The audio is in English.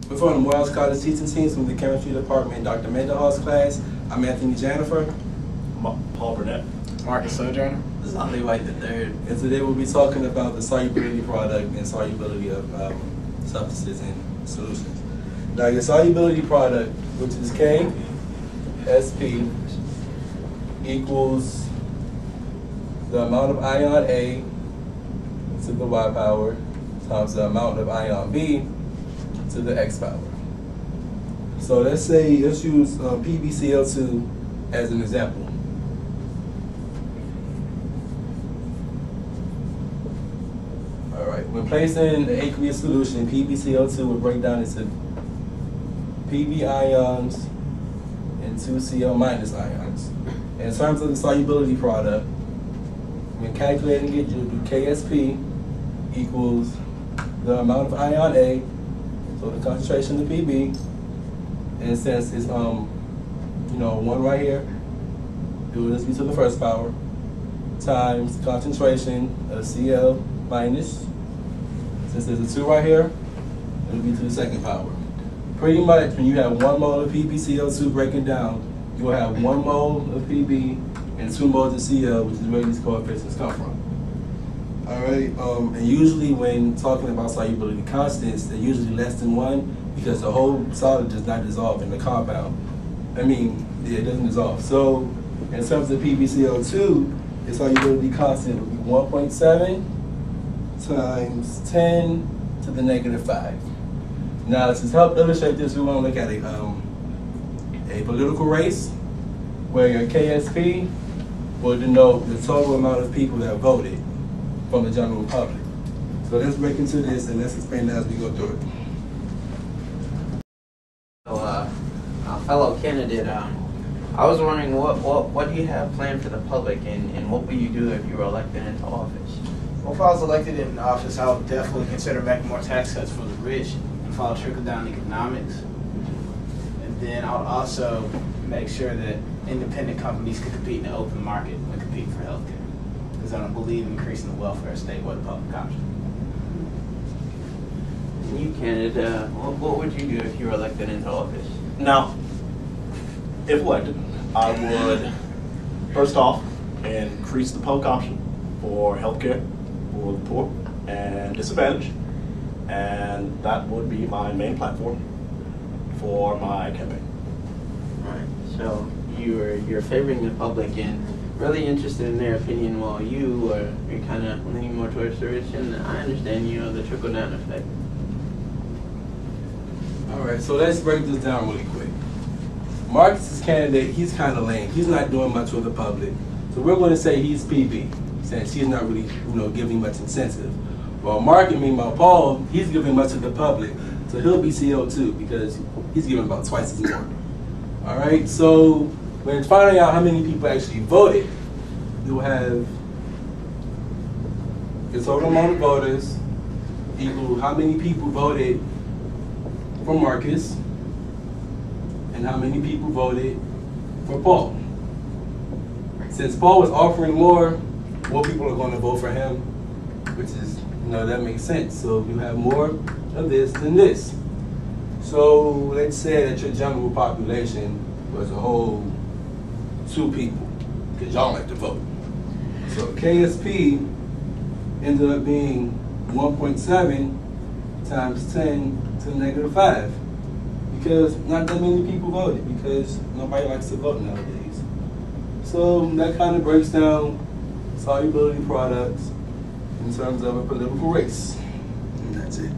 We're from the Morehouse College teaching teams from the chemistry department, Dr. Mendenhall's class. I'm Anthony Jennifer. Paul Burnett. Marcus Sojourner. This is Ali White III. And today we'll be talking about the solubility product and solubility of substances and solutions. Now your solubility product, which is KSP, equals the amount of ion A to the Y power times the amount of ion B to the X power. So let's use PbCl2 as an example. All right, when placed in the aqueous solution, PbCl2 will break down into Pb ions and 2Cl minus ions. In terms of the solubility product, when calculating it, you'll do KSP equals the amount of ion A, so the concentration of Pb, and since it's 1 right here, it will just be to the first power, times the concentration of Cl minus, since there's a 2 right here, it'll be to the second power. Pretty much when you have 1 mole of PbCl2 breaking down, you will have 1 mole of Pb and 2 moles of Cl, which is where these coefficients come from. All right, and usually when talking about solubility constants, they're usually less than 1 because the whole solid does not dissolve in the compound. It doesn't dissolve. So in terms of PbCl2, its solubility constant would be 1.7 times 10 to the -5. Now, to help illustrate this, we want to look at a political race where your KSP will denote the total amount of people that voted from the general public. So let's break into this and let's explain that as we go through it. So, fellow candidate, I was wondering what do you have planned for the public, and what would you do if you were elected into office? Well, if I was elected in office, I would definitely consider making more tax cuts for the rich and follow trickle-down economics. And then I would also make sure that independent companies could compete in the open market when competing for healthcare. Because I don't believe in increasing the welfare state or the public option. And you, candidate, what would you do if you were elected into office? Now, if elected, I would first off increase the public option for healthcare for the poor and disadvantaged, and that would be my main platform for my campaign. All right. So you're favoring the public and really interested in their opinion, while you're kind of leaning more towards the rich. And I understand, the trickle down effect. All right, so let's break this down really quick. Marcus's candidate, he's kind of lame. He's not doing much for the public. So we're going to say he's PB, since he's not really, giving much incentive. While Paul, he's giving much to the public. So he'll be CO2 because he's giving about twice as more. All right, so when finding out how many people actually voted, you'll have the total amount of voters equal how many people voted for Marcus and how many people voted for Paul. Since Paul was offering more people are going to vote for him, which is, that makes sense. So you have more of this than this. So let's say that your general population was a whole 2 people, because y'all like to vote. So KSP ended up being 1.7 times 10 to the -5, because not that many people voted, because nobody likes to vote nowadays. So that kind of breaks down solubility products in terms of a political race. And that's it.